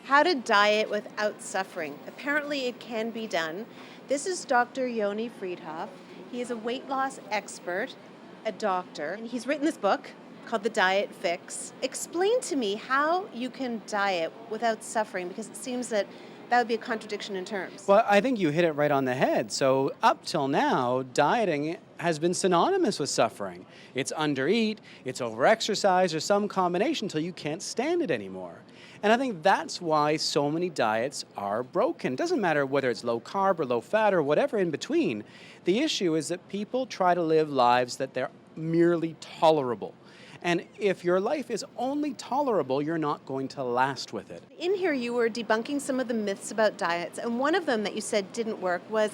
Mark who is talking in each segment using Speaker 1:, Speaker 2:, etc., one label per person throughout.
Speaker 1: How to diet without suffering. Apparently it can be done. This is Dr. Yoni Freedhoff. He is a weight loss expert, a doctor, and he's written this book called The Diet Fix. Explain to me how you can diet without suffering, because it seems that would be a contradiction in terms.
Speaker 2: Well, I think you hit it right on the head. So up till now, dieting has been synonymous with suffering. It's undereat, it's overexercise, or some combination until you can't stand it anymore. And I think that's why so many diets are broken. It doesn't matter whether it's low carb or low fat or whatever in between. The issue is that people try to live lives that they're merely tolerable. And if your life is only tolerable, you're not going to last with it.
Speaker 1: In here, you were debunking some of the myths about diets, and one of them that you said didn't work was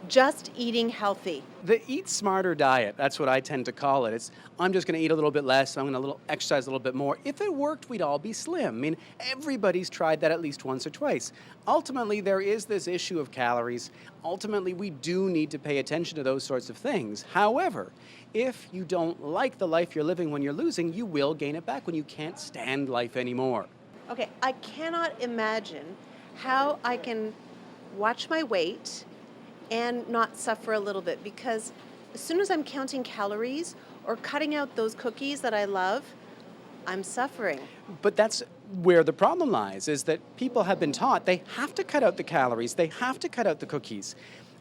Speaker 1: just eating healthy.
Speaker 2: The eat smarter diet, that's what I tend to call it. I'm just going to eat a little bit less, I'm going to exercise a little bit more. If it worked, we'd all be slim. I mean, everybody's tried that at least once or twice. Ultimately, there is this issue of calories. Ultimately, we do need to pay attention to those sorts of things. However, if you don't like the life you're living when you're losing, you will gain it back when you can't stand life anymore.
Speaker 1: Okay, I cannot imagine how I can watch my weight and not suffer a little bit, because as soon as I'm counting calories or cutting out those cookies that I love, I'm suffering.
Speaker 2: But that's where the problem lies, is that people have been taught they have to cut out the calories, they have to cut out the cookies.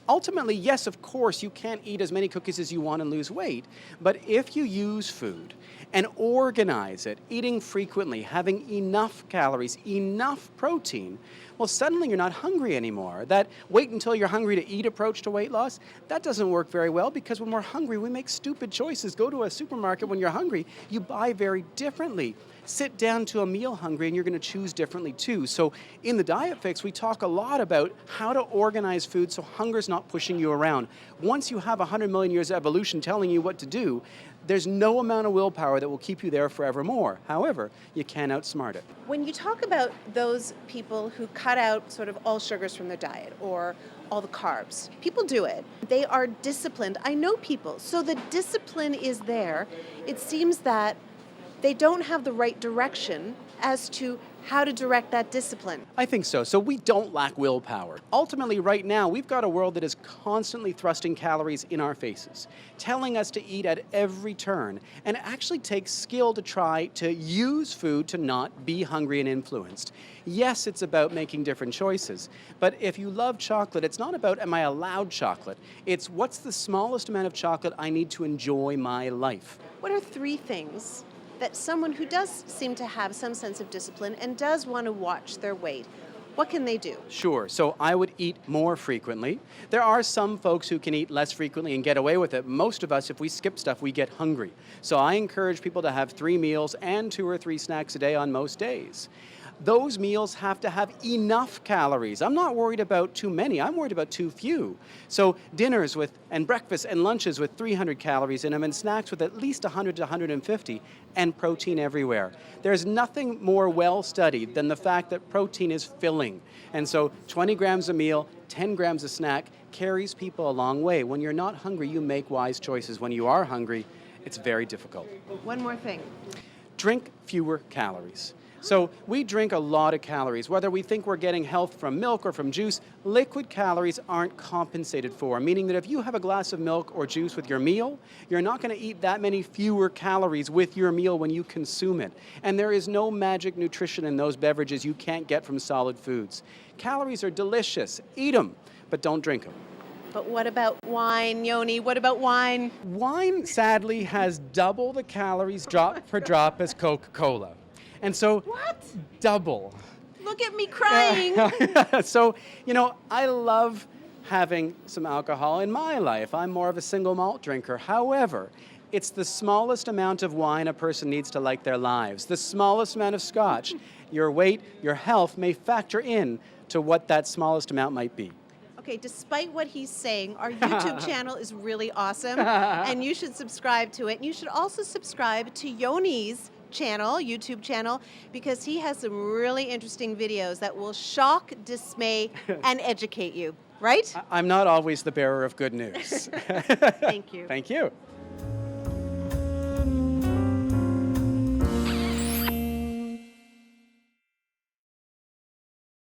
Speaker 2: Ultimately, yes, of course, you can't eat as many cookies as you want and lose weight, but if you use food and organize it, eating frequently, having enough calories, enough protein, well, suddenly you're not hungry anymore. That wait until you're hungry to eat approach to weight loss, that doesn't work very well, because when we're hungry, we make stupid choices. Go to a supermarket when you're hungry, you buy very differently. Sit down to a meal hungry and you're going to choose differently too. So in the Diet Fix, we talk a lot about how to organize food so hunger's not pushing you around. Once you have 100 million years of evolution telling you what to do, there's no amount of willpower that will keep you there forevermore. However, you can outsmart it.
Speaker 1: When you talk about those people who cut out sort of all sugars from their diet or all the carbs, people do it. They are disciplined. I know people. So the discipline is there. It seems that they don't have the right direction as to how to direct that discipline.
Speaker 2: I think so. So we don't lack willpower. Ultimately, right now, we've got a world that is constantly thrusting calories in our faces, telling us to eat at every turn, and it actually takes skill to try to use food to not be hungry and influenced. Yes, it's about making different choices, but if you love chocolate, it's not about am I allowed chocolate? It's what's the smallest amount of chocolate I need to enjoy my life?
Speaker 1: What are 3 things that someone who does seem to have some sense of discipline and does want to watch their weight, what can they do?
Speaker 2: Sure. So I would eat more frequently. There are some folks who can eat less frequently and get away with it. Most of us, if we skip stuff, we get hungry. So I encourage people to have 3 meals and 2 or 3 snacks a day on most days. Those meals have to have enough calories. I'm not worried about too many. I'm worried about too few. So dinners and breakfasts and lunches with 300 calories in them, and snacks with at least 100 to 150, and protein everywhere. There's nothing more well studied than the fact that protein is filling. And so 20 grams a meal, 10 grams a snack carries people a long way. When you're not hungry, you make wise choices. When you are hungry, it's very difficult.
Speaker 1: One more thing.
Speaker 2: Drink fewer calories. So we drink a lot of calories. Whether we think we're getting health from milk or from juice, liquid calories aren't compensated for, meaning that if you have a glass of milk or juice with your meal, you're not going to eat that many fewer calories with your meal when you consume it. And there is no magic nutrition in those beverages you can't get from solid foods. Calories are delicious. Eat them, but don't drink them.
Speaker 1: But what about wine, Yoni? What about wine?
Speaker 2: Wine, sadly, has double the calories drop per drop as Coca-Cola. And so,
Speaker 1: What?
Speaker 2: Double.
Speaker 1: Look at me crying.
Speaker 2: So, I love having some alcohol in my life. I'm more of a single malt drinker. However, it's the smallest amount of wine a person needs to like their lives. The smallest amount of scotch. Your weight, your health may factor in to what that smallest amount might be.
Speaker 1: Okay, despite what he's saying, our YouTube channel is really awesome, and you should subscribe to it. And you should also subscribe to Yoni's YouTube channel, because he has some really interesting videos that will shock, dismay, and educate you, right?
Speaker 2: I'm not always the bearer of good news.
Speaker 1: Thank you.
Speaker 2: Thank you.